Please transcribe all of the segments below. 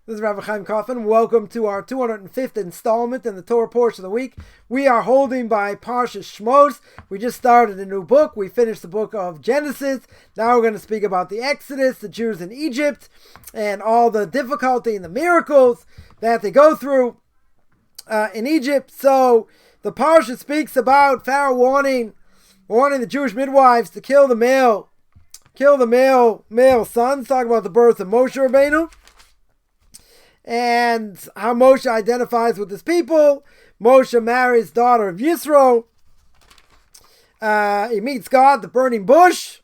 This is Rabbi Chaim Kaufman. Welcome to our 205th installment in the Torah portion of the week. We are holding by Parshas Shemos. We just started a new book. We finished the book of Genesis. Now we're going to speak about the Exodus, the Jews in Egypt, and all the difficulty and the miracles that they go through in Egypt. So the Parsha speaks about Pharaoh warning the Jewish midwives to kill the male sons, talking about the birth of Moshe Rabbeinu, and how Moshe identifies with his people. Moshe marries daughter of Yisro. He meets God, the burning bush,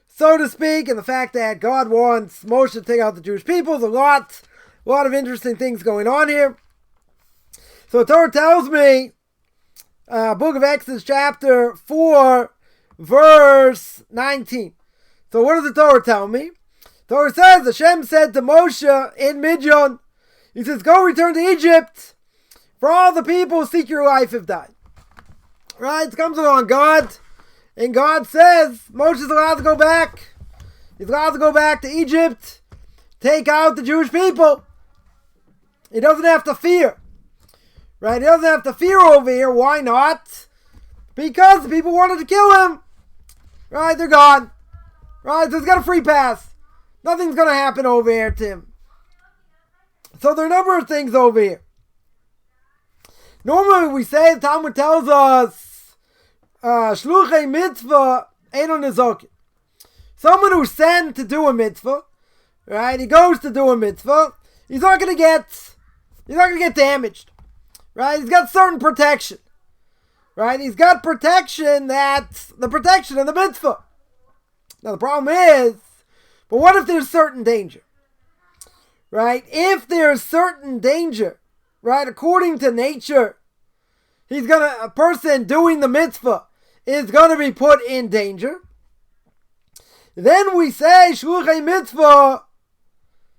so to speak, and the fact that God wants Moshe to take out the Jewish people. There's a lot of interesting things going on here. So the Torah tells me, book of Exodus chapter 4, verse 19. So what does the Torah tell me? The Torah says, Hashem said to Moshe in Midian, he says, go return to Egypt, for all the people who seek your life have died. Right? It comes along God, and God says, Moshe's allowed to go back. He's allowed to go back to Egypt, take out the Jewish people. He doesn't have to fear. Right? He doesn't have to fear over here. Why not? Because the people wanted to kill him. Right? They're gone. Right? So he's got a free pass. Nothing's going to happen over here to him. So there are a number of things over here. Normally we say, the Talmud tells us, Shluchei mitzvah eino nezokin. Someone who's sent to do a mitzvah, right? He goes to do a mitzvah. He's not going to get damaged, right? He's got certain protection, right? He's got protection, that's the protection of the mitzvah. Now the problem is, but what if there's certain danger? Right? If there's certain danger, right, according to nature, a person doing the mitzvah is going to be put in danger. Then we say, shluchei mitzvah,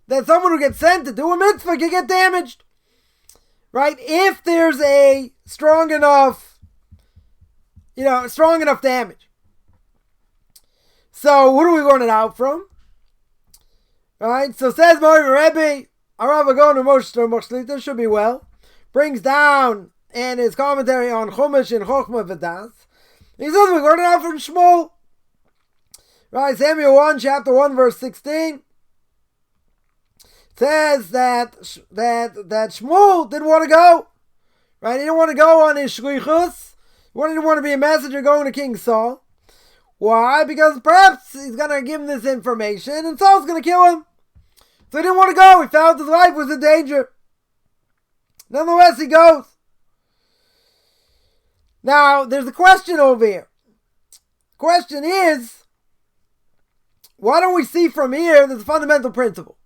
that someone who gets sent to do a mitzvah can get damaged. Right? If there's a strong enough damage. So what do we learn it out from? Alright, so says Mori Rebbe, Arav Agon Moshe should be well. Brings down in his commentary on Chumash and Chochmah V'das. He says we learn it out from Shmuel. Right, Samuel 1, chapter 1, verse 16. Says that Shmuel didn't want to go. Right, he didn't want to go on his shlichus. He didn't want to be a messenger going to King Saul. Why? Because perhaps he's going to give him this information and Saul's going to kill him. So he didn't want to go. He felt his life was in danger. Nonetheless, he goes. Now, there's a question over here. The question is, why don't we see from here there's a fundamental principle?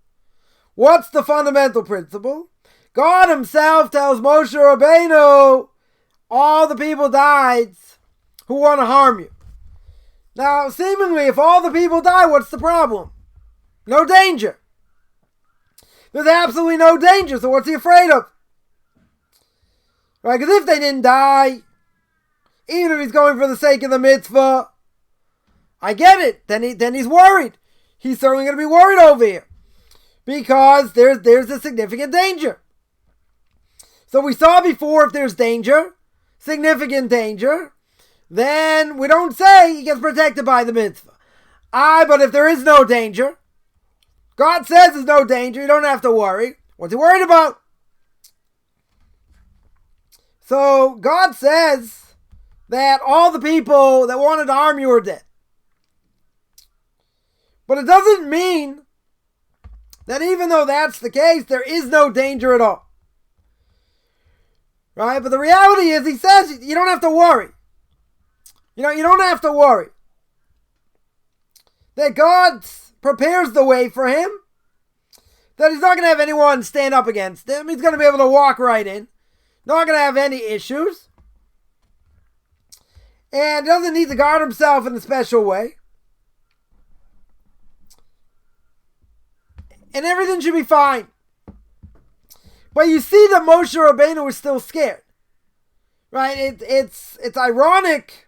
What's the fundamental principle? God himself tells Moshe Rabbeinu, all the people died who want to harm you. Now, seemingly, if all the people die, what's the problem? No danger. There's absolutely no danger, so what's he afraid of? Right, because if they didn't die, even if he's going for the sake of the mitzvah, I get it, then he's worried. He's certainly going to be worried over here. Because there's a significant danger. So we saw before, if there's danger, significant danger, then we don't say he gets protected by the mitzvah. But if there is no danger, God says there's no danger, you don't have to worry. What's he worried about? So God says that all the people that wanted to harm you are dead. But it doesn't mean that even though that's the case, there is no danger at all. Right? But the reality is, he says you don't have to worry. You don't have to worry. That God prepares the way for him. That he's not going to have anyone stand up against him. He's going to be able to walk right in. Not going to have any issues. And doesn't need to guard himself in a special way. And everything should be fine. But you see that Moshe Rabbeinu was still scared. Right? It's ironic.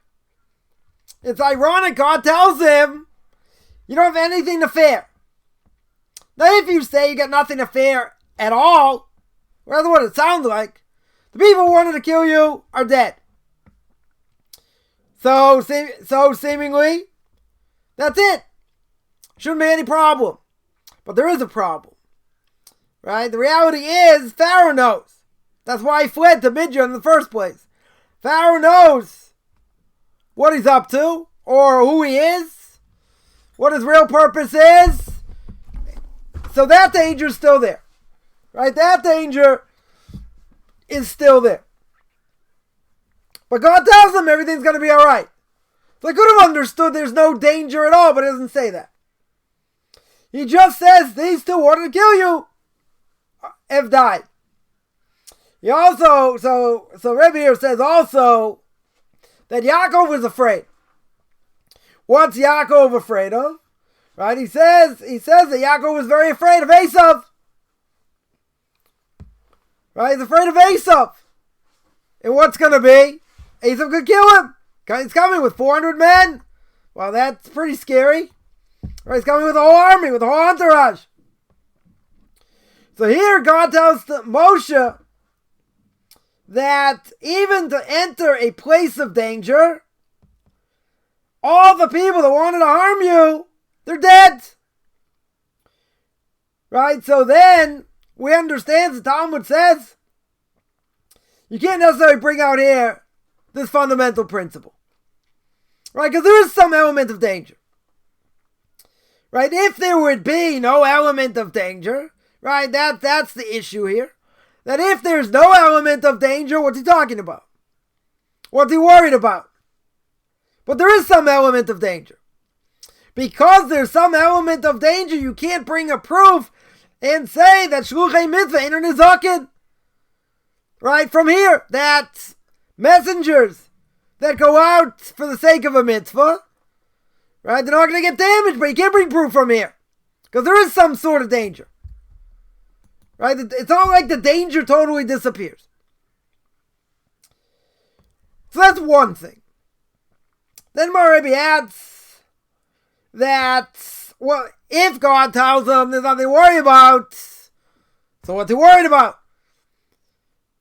It's ironic. God tells him, you don't have anything to fear. Now if you say you got nothing to fear, at all, or that's what it sounds like. The people who wanted to kill you are dead. So seemingly, that's it. Shouldn't be any problem. But there is a problem. Right? The reality is, Pharaoh knows. That's why he fled to Midian in the first place. Pharaoh knows what he's up to, or who he is, what his real purpose is. So that danger is still there. Right? That danger is still there. But God tells them everything's going to be alright. So I could have understood there's no danger at all, but it doesn't say that. He just says these two wanted to kill you have died. He also, so Rebbe here says also that Yaakov was afraid. What's Yaakov afraid of? Right? He says that Yaakov was very afraid of Esav. Right? He's afraid of Esav. And what's going to be? Esav could kill him. He's coming with 400 men. Well, that's pretty scary. Right? He's coming with a whole army, with a whole entourage. So here God tells Moshe that even to enter a place of danger, all the people that wanted to harm you, they're dead. Right? So then we understand, the Talmud says, you can't necessarily bring out here this fundamental principle. Right? Because there is some element of danger. Right? If there would be no element of danger, right, that's the issue here. That if there's no element of danger, what's he talking about? What's he worried about? But there is some element of danger. Because there's some element of danger, you can't bring a proof and say that Shluchei Mitzvah ain't nizaken. Right, from here, that messengers that go out for the sake of a mitzvah, right, they're not going to get damaged, but you can't bring proof from here. Because there is some sort of danger. Right? It's not like the danger totally disappears. So that's one thing. Then my Rebbe adds that, well, if God tells them there's nothing to worry about, so what's he worried about?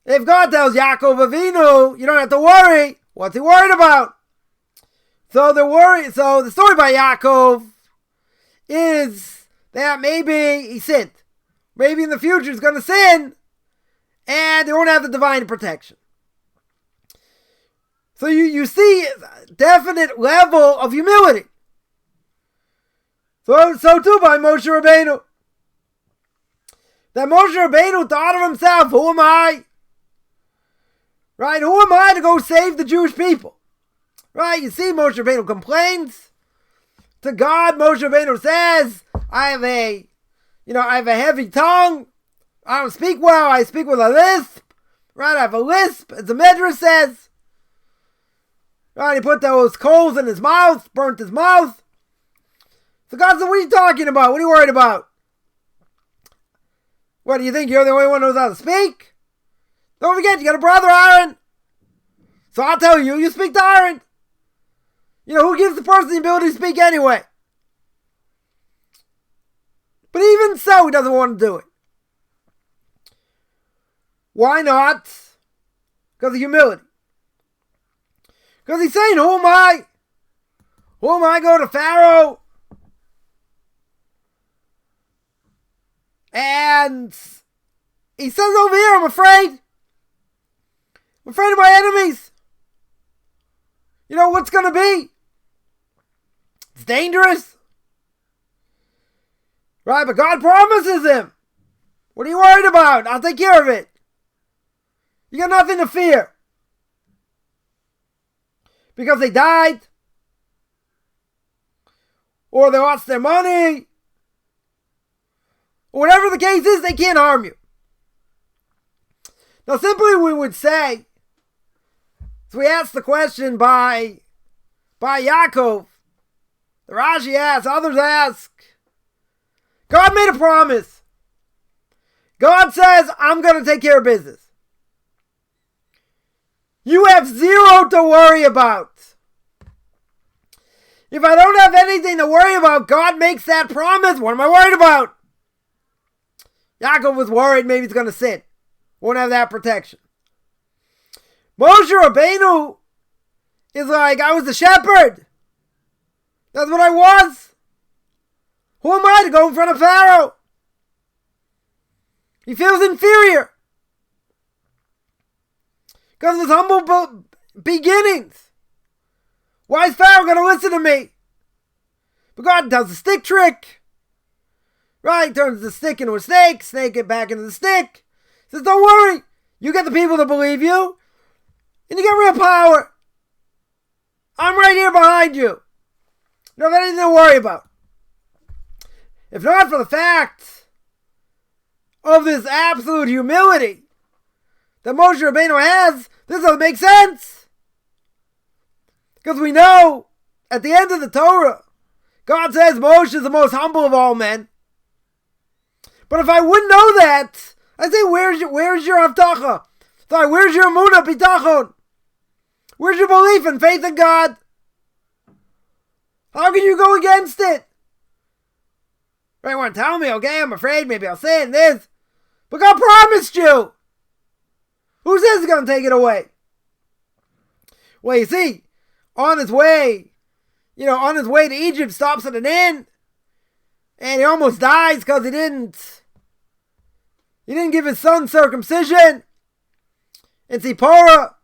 If God tells Yaakov Avinu, you don't have to worry, what's he worried about? So the story by Yaakov is that maybe he sinned. Maybe in the future he's going to sin, and they won't have the divine protection. So you see a definite level of humility. So too by Moshe Rabbeinu. That Moshe Rabbeinu thought of himself, who am I? Right, who am I to go save the Jewish people? Right, you see Moshe Rabbeinu complains to God. Moshe Rabbeinu says, I have a heavy tongue. I don't speak well. I speak with a lisp. Right? I have a lisp, as the Medrash says. Right? He put those coals in his mouth, burnt his mouth. So God said, what are you talking about? What are you worried about? What, do you think you're the only one who knows how to speak? Don't forget, you got a brother, Aaron. So I'll tell you, you speak to Aaron. You know, who gives the person the ability to speak anyway? But even so, he doesn't want to do it. Why not? Because of humility. Because he's saying, who am I? Who am I go to Pharaoh? And he says over here, I'm afraid. I'm afraid of my enemies. You know what's going to be? It's dangerous. Right, but God promises him. What are you worried about? I'll take care of it. You got nothing to fear. Because they died. Or they lost their money. Or whatever the case is, they can't harm you. Now simply we would say, so we asked the question by Yaakov. The Rashi asks, others ask, God made a promise. God says, I'm going to take care of business. You have zero to worry about. If I don't have anything to worry about, God makes that promise. What am I worried about? Yaakov was worried maybe he's going to sin. Won't have that protection. Moshe Rabbeinu is like, I was the shepherd. That's what I was. Who am I to go in front of Pharaoh? He feels inferior. Because of his humble beginnings. Why is Pharaoh going to listen to me? But God does the stick trick. Right? Turns the stick into a snake. Snake it back into the stick. Says, don't worry. You get the people to believe you. And you get real power. I'm right here behind you. You don't have anything to worry about. If not for the fact of this absolute humility that Moshe Rabbeinu has, this doesn't make sense. Because we know, at the end of the Torah, God says Moshe is the most humble of all men. But if I wouldn't know that, I'd say, where's your avtacha? Sorry, where's your emunah bitachon? Where's your belief and faith in God? How can you go against it? Right, you want to tell me, okay, I'm afraid, maybe I'll say in this. But God promised you. Who says he's going to take it away? Well, you see, on his way to Egypt, stops at an inn. And he almost dies because he didn't give his son circumcision. And Zipporah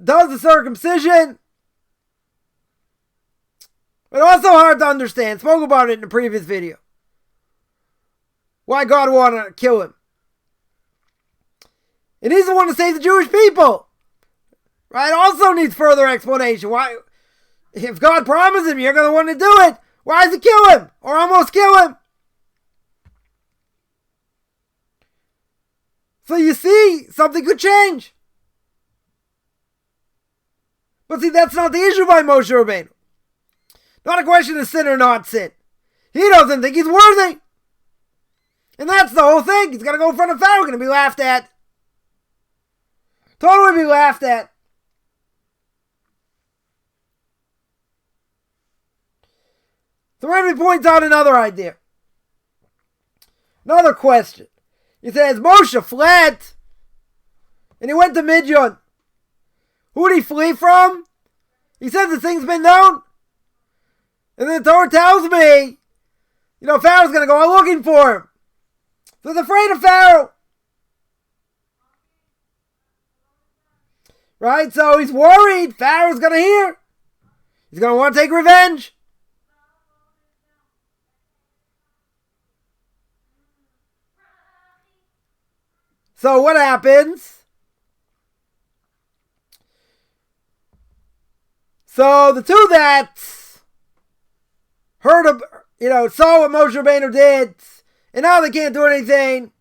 does the circumcision. But also hard to understand. Spoke about it in the previous video. Why God wanted to kill him. And he's the one to save the Jewish people. Right? Also needs further explanation. Why, if God promised him you're going to want to do it, why does he kill him? Or almost kill him? So you see, something could change. But see, that's not the issue by Moshe Rabbeinu. Not a question of sin or not sin. He doesn't think he's worthy. And that's the whole thing. He's going to go in front of Pharaoh, going to be laughed at. Totally be laughed at. So Rebbe points out another idea. Another question. He says, Moshe fled. And he went to Midian. Who did he flee from? He says the thing's been known. And then the Torah tells me, Pharaoh's going to go out looking for him. So he's afraid of Pharaoh. Right? So he's worried Pharaoh's going to hear. He's going to want to take revenge. So what happens? So the two that heard of, saw what Moshe Rabbeinu did, and now they can't do anything.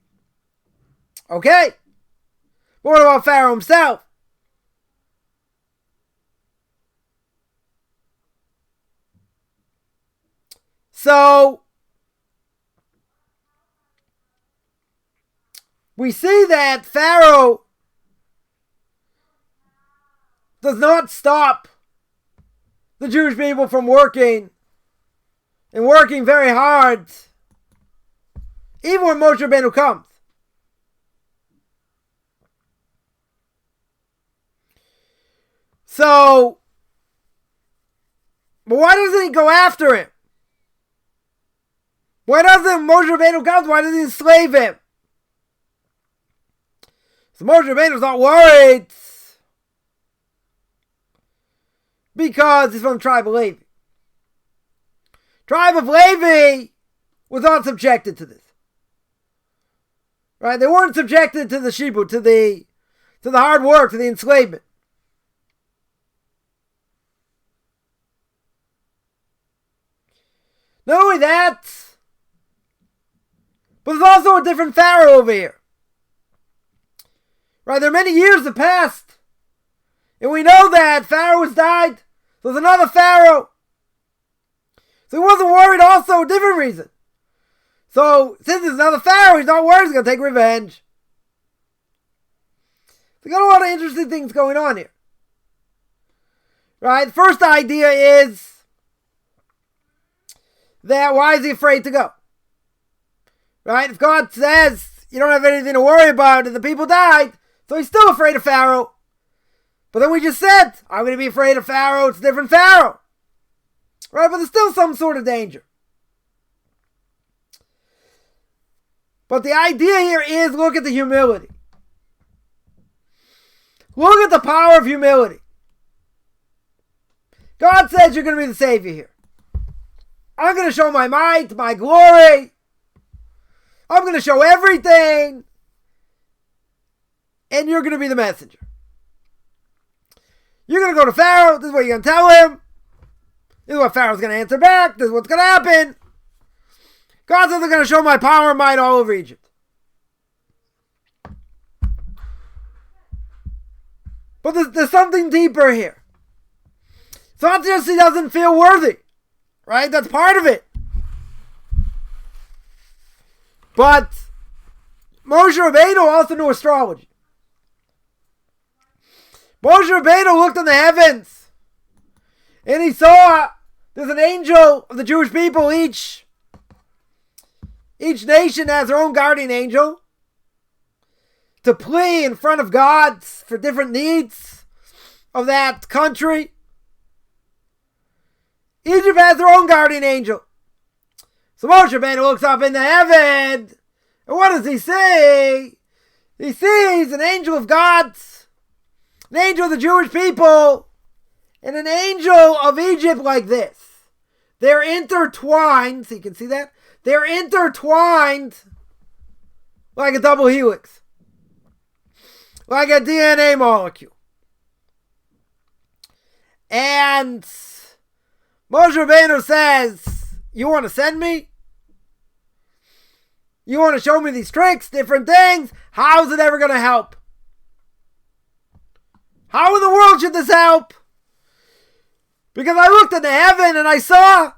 Okay. But what about Pharaoh himself? So we see that Pharaoh does not stop the Jewish people from working and working very hard, even when Moshe Rabbeinu comes. So, but why doesn't he go after him? Why doesn't Moshe Rabbeinu come? Why doesn't he enslave him? So Moshe Rabbeinu's not worried because he's from the tribe of Levi. Tribe of Levi was not subjected to this. Right? They weren't subjected to the shibud, to the hard work, to the enslavement. Not only that, but there's also a different Pharaoh over here. Right? There are many years that passed. And we know that Pharaoh has died. So there's another Pharaoh. So he wasn't worried also a different reason. So since there's another Pharaoh, he's not worried he's going to take revenge. We got a lot of interesting things going on here. Right? The first idea is that why is he afraid to go? Right? If God says you don't have anything to worry about and the people died, so he's still afraid of Pharaoh. But then we just said, I'm going to be afraid of Pharaoh. It's a different Pharaoh. Right? But there's still some sort of danger. But the idea here is look at the humility. Look at the power of humility. God says you're going to be the Savior here. I'm going to show my might, my glory. I'm going to show everything. And you're going to be the messenger. You're going to go to Pharaoh. This is what you're going to tell him. This is what Pharaoh's going to answer back. This is what's going to happen. God says I'm going to show my power and might all over Egypt. But there's something deeper here. It's not just he doesn't feel worthy. Right? That's part of it. But Moshe Rabbeinu also knew astrology. Moshe Rabbeinu looked in the heavens and he saw there's an angel of the Jewish people. Each nation has their own guardian angel to plea in front of God for different needs of that country. Egypt has their own guardian angel. So Moshe Rabbeinu looks up in the heaven, and what does he see? He sees an angel of God, an angel of the Jewish people, and an angel of Egypt like this. They're intertwined, so you can see that? They're intertwined like a double helix, like a DNA molecule. And Moshe Rabbeinu says, you want to send me? You want to show me these tricks, different things? How's it ever going to help? How in the world should this help? Because I looked into heaven and I saw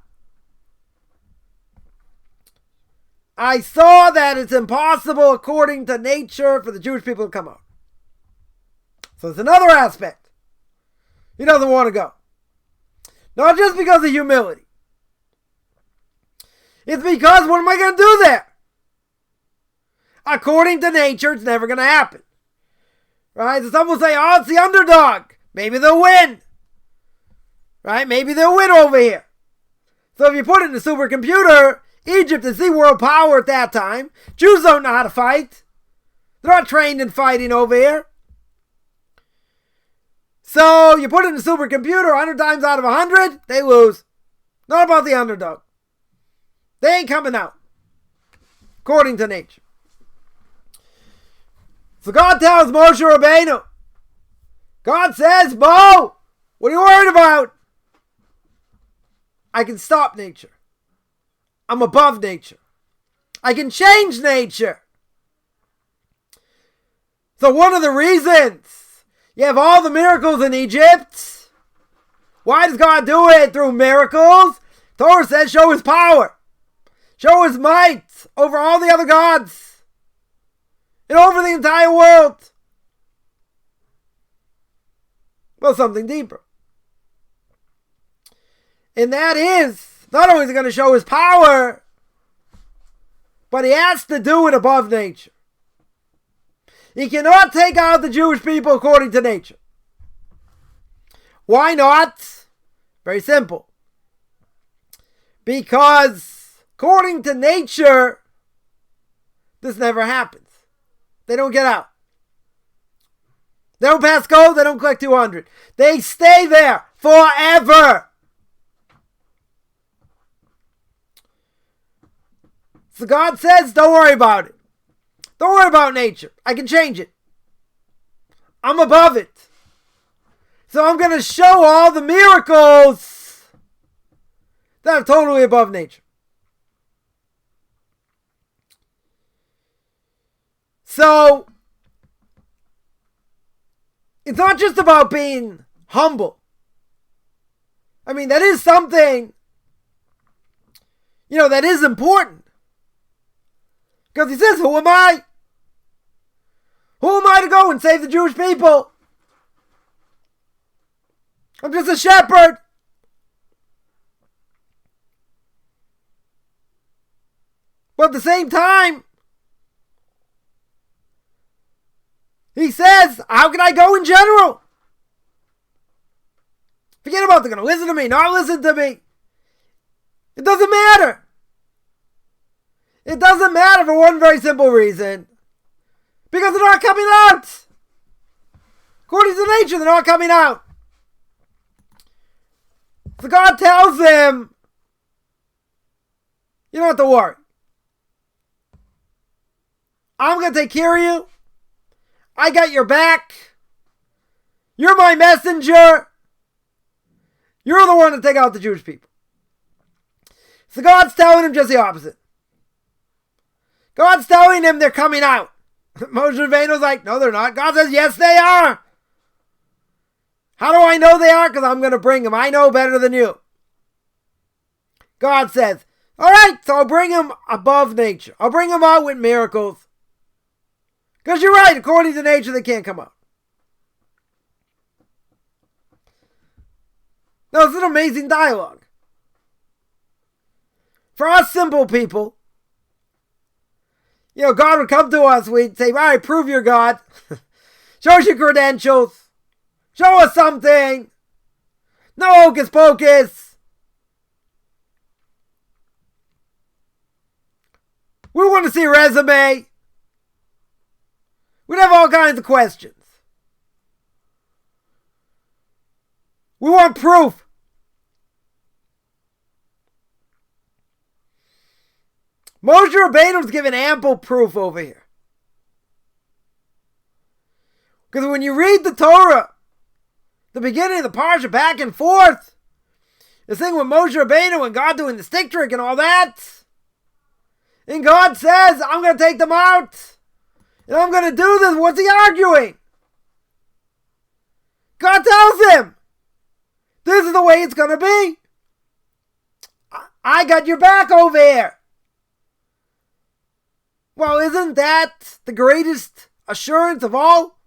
that it's impossible according to nature for the Jewish people to come out. So it's another aspect. He doesn't want to go. Not just because of humility. It's because what am I going to do there? According to nature, it's never going to happen. Right? So some will say, oh, it's the underdog. Maybe they'll win. Right? Maybe they'll win over here. So if you put it in a supercomputer, Egypt is the world power at that time. Jews don't know how to fight. They're not trained in fighting over here. So you put it in a supercomputer, 100 times out of 100, they lose. Not about the underdog. They ain't coming out. According to nature. So God tells Moshe Rabbeinu. God says, Mo, what are you worried about? I can stop nature. I'm above nature. I can change nature. So one of the reasons you have all the miracles in Egypt, why does God do it through miracles? Torah says show his power. Show his might over all the other gods. And over the entire world. Well, something deeper. And that is, not only is he going to show his power, but he has to do it above nature. He cannot take out the Jewish people according to nature. Why not? Very simple. Because according to nature, this never happens. They don't get out. They don't pass go. They don't collect 200. They stay there forever. So God says, don't worry about it. Don't worry about nature. I can change it. I'm above it. So I'm going to show all the miracles that are totally above nature. So, it's not just about being humble. I mean, that is something, that is important. Because he says, who am I? Who am I to go and save the Jewish people? I'm just a shepherd. But at the same time, he says, how can I go in general? Forget about they're going to listen to me, not listen to me. It doesn't matter. It doesn't matter for one very simple reason. Because they're not coming out. According to nature, they're not coming out. So God tells them, you don't have to worry. I'm going to take care of you. I got your back. You're my messenger. You're the one to take out the Jewish people. So God's telling him just the opposite. God's telling him they're coming out. Moshe Rabbeinu's like, no, they're not. God says, yes, they are. How do I know they are? Because I'm going to bring them. I know better than you. God says, all right, so I'll bring them above nature. I'll bring them out with miracles. Because you're right, according to nature, they can't come out. Now, it's an amazing dialogue. For us simple people, God would come to us, we'd say, all right, prove you're God. Show us your credentials. Show us something. No hocus pocus. We want to see a resume. We'd have all kinds of questions. We want proof. Moshe Rabbeinu's given ample proof over here. Because when you read the Torah, the beginning of the Parsha back and forth, the thing with Moshe Rabbeinu and God doing the stick trick and all that, and God says, I'm going to take them out, and I'm going to do this. What's he arguing? God tells him, this is the way it's going to be. I got your back over here. Well, isn't that the greatest assurance of all?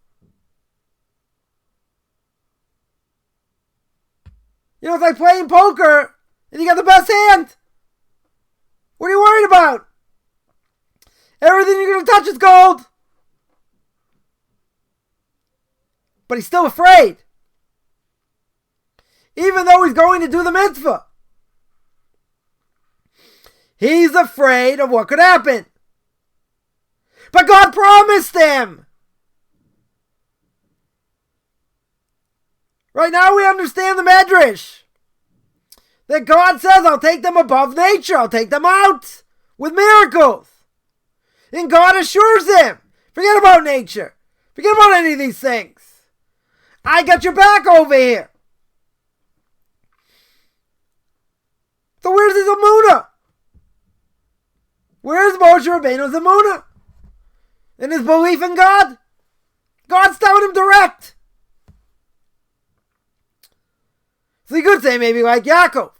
It's like playing poker and you got the best hand. What are you worried about? Everything you're going to touch is gold. But he's still afraid. Even though he's going to do the mitzvah. He's afraid of what could happen. But God promised him. Right now we understand the Medrash. That God says, I'll take them above nature. I'll take them out with miracles. And God assures him, forget about nature. Forget about any of these things. I got your back over here. So where's his emunah? Where's Moshe Rabbeinu's emunah? And his belief in God? God's telling him direct. So you could say maybe like Yaakov.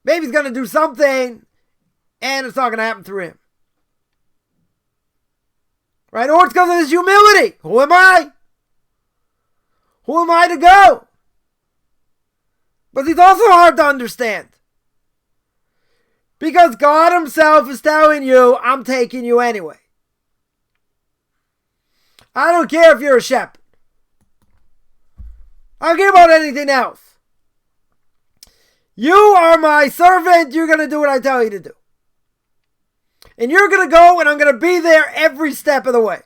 Maybe he's going to do something and it's not going to happen through him. Right? Or it's because of his humility. Who am I? Who am I to go? But he's also hard to understand. Because God himself is telling you, I'm taking you anyway. I don't care if you're a shepherd. I don't care about anything else. You are my servant. You're going to do what I tell you to do. And you're going to go and I'm going to be there every step of the way.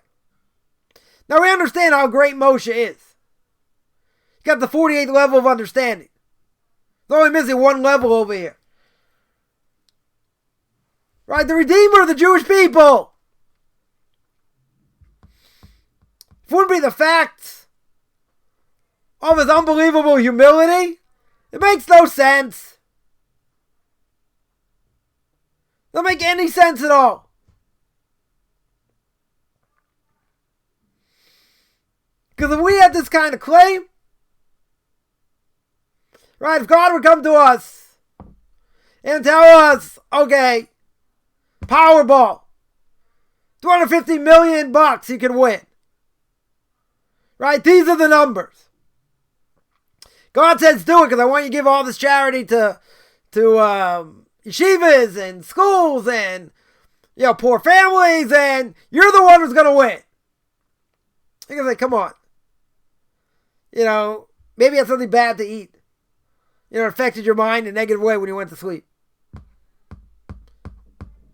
Now we understand how great Moshe is. He's got the 48th level of understanding. He's only missing one level over here. Right? The Redeemer of the Jewish people. If it wouldn't be the fact of his unbelievable humility, it makes no sense. Doesn't make any sense at all. Because if we had this kind of claim, right, if God would come to us and tell us, okay, Powerball, $250 million you can win. Right? These are the numbers. God says do it because I want you to give all this charity to yeshivas and schools and poor families, and you're the one who's going to win. You're going to say, come on. Maybe it's something bad to eat. It affected your mind in a negative way when you went to sleep.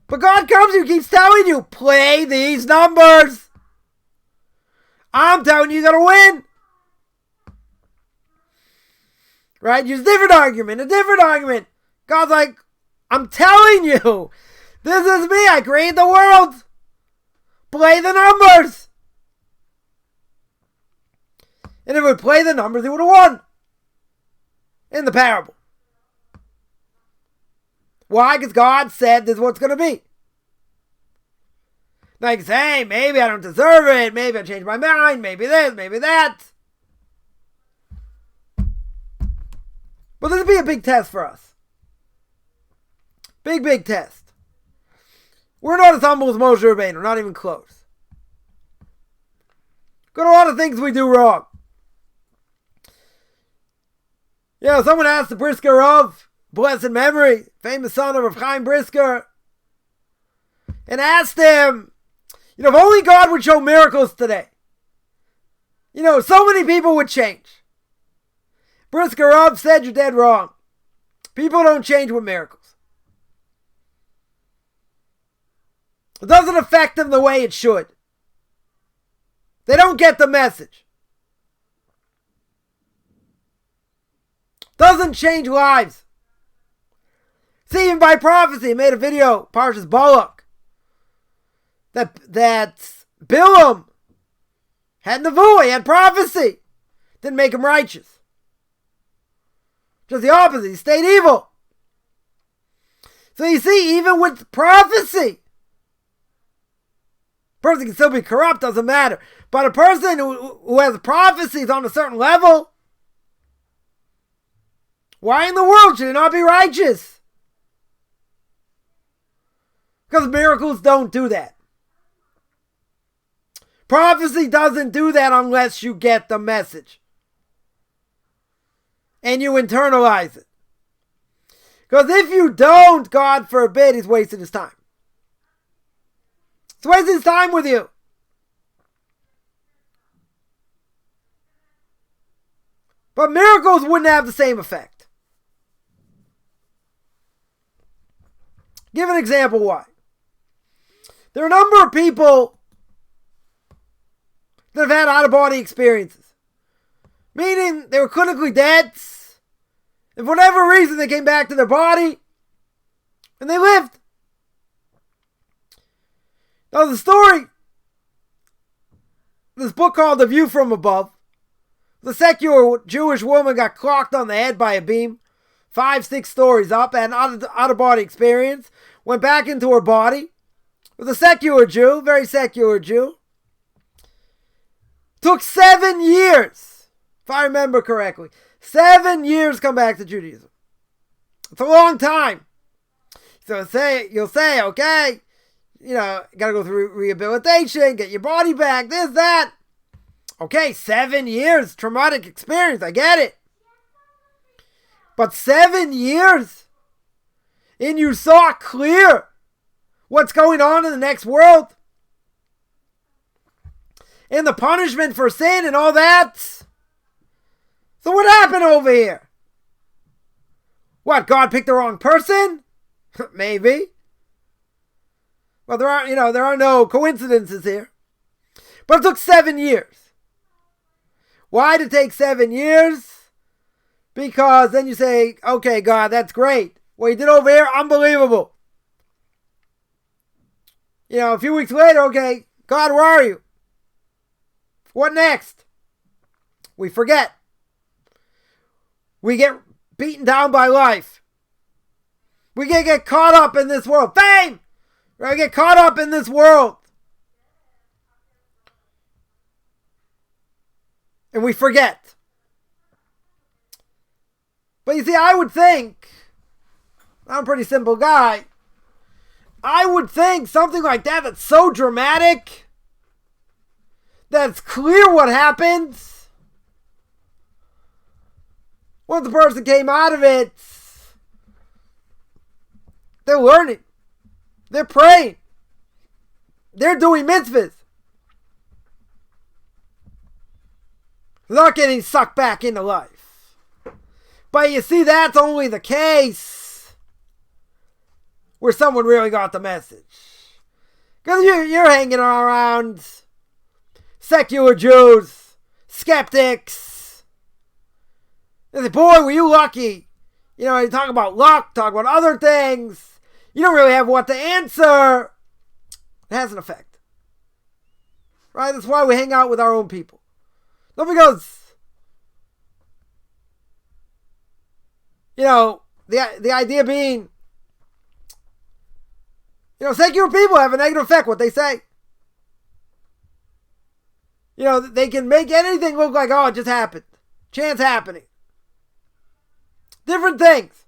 But God comes to you, keeps telling you, play these numbers. I'm telling you, you're going to win. Right? Use a different argument. God's like, I'm telling you, this is me. I created the world. Play the numbers. And if we play the numbers, he would have won. In the parable. Why? Because God said this is what's going to be. Now you can say, maybe I don't deserve it. Maybe I changed my mind. Maybe this, maybe that. But this will be a big test for us. Big test. We're not as humble as Moshe Rabbeinu. Not even close. Got a lot of things we do wrong. Someone asked the Brisker of blessed memory, famous son of Rav Chaim Brisker, and asked him, if only God would show miracles today, so many people would change. Brisker of said, you're dead wrong. People don't change with miracles. It doesn't affect them the way it should. They don't get the message. Doesn't change lives. See, even by prophecy, he made a video, Parshas Balak, that Bilam had nevuah, he had prophecy. Didn't make him righteous. Just the opposite, he stayed evil. So you see, even with prophecy, a person can still be corrupt, doesn't matter. But a person who has prophecies on a certain level, why in the world should he not be righteous? Because miracles don't do that. Prophecy doesn't do that unless you get the message. And you internalize it. Because if you don't, God forbid, he's wasting his time. He's wasting his time with you. But miracles wouldn't have the same effect. Give an example why. There are a number of people that have had out-of-body experiences. Meaning they were clinically dead, and for whatever reason they came back to their body, and they lived. Now the story, this book called The View from Above, the secular Jewish woman got clocked on the head by a beam, 5-6 stories up, had an out-of-body experience, went back into her body, was a secular Jew, very secular Jew. Took 7 years, if I remember correctly. 7 years to come back to Judaism. It's a long time. So you'll say, okay, got to go through rehabilitation, get your body back, this, that. Okay, 7 years, traumatic experience, I get it. But 7 years, and you saw clear what's going on in the next world, and the punishment for sin and all that. So what happened over here? What, God picked the wrong person? Maybe. Well, there are no coincidences here. But it took 7 years. Why did it take 7 years? Because then you say, okay, God, that's great. What you did over here, unbelievable. A few weeks later, okay, God, where are you? What next? We forget. We get beaten down by life. We get caught up in this world. Fame! Right? We get caught up in this world. And we forget. But you see, I would think, I'm a pretty simple guy, I would think something like that that's so dramatic, that it's clear what happens. Once the person came out of it, they're learning. They're praying. they're doing mitzvahs. They're not getting sucked back into life. But you see, that's only the case where someone really got the message. Because you're hanging around secular Jews, skeptics. They say, boy, were you lucky. You know, you talk about luck, talk about other things. You don't really have what to answer. It has an effect. Right? That's why we hang out with our own people. Not because, you know, the idea being, you know, secular people have a negative effect, what they say. You know, they can make anything look like, oh, it just happened. Chance happening. Different things.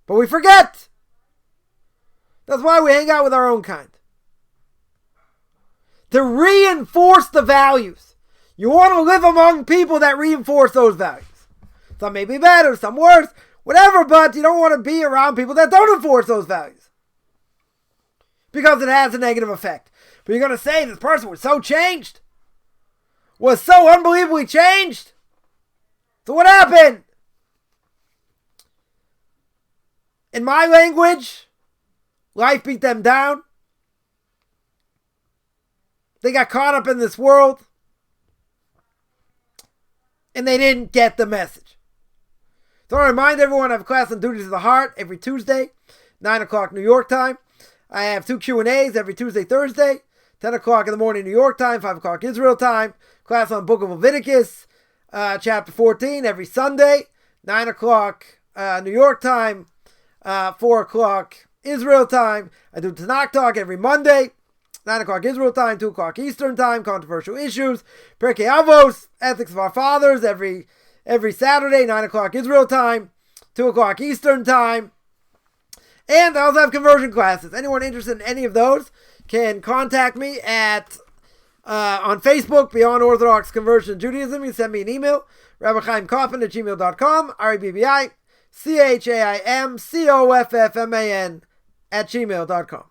But we forget. That's why we hang out with our own kind. To reinforce the values. You want to live among people that reinforce those values. Some may be better, some worse, whatever, but you don't want to be around people that don't enforce those values. Because it has a negative effect. But you're going to say this person was so changed. Was so unbelievably changed. So what happened? In my language, life beat them down. They got caught up in this world. And they didn't get the message. So I remind everyone I have a class on duties of the heart every Tuesday, 9 o'clock New York time. I have 2 Q&As every Tuesday, Thursday, 10 o'clock in the morning New York time, 5 o'clock Israel time. Class on Book of Leviticus, chapter 14 every Sunday, 9 o'clock New York time, 4 o'clock Israel time. I do Tanakh talk every Monday, 9 o'clock Israel time, 2 o'clock Eastern time, controversial issues. Perkei Avos, ethics of our fathers, every Saturday, 9 o'clock Israel time, 2 o'clock Eastern time. And I also have conversion classes. Anyone interested in any of those can contact me at on Facebook, Beyond Orthodox Conversion to Judaism. You can send me an email, rabbichaimkoffman@gmail.com, RABBICHAIMCOFFMAN @gmail.com.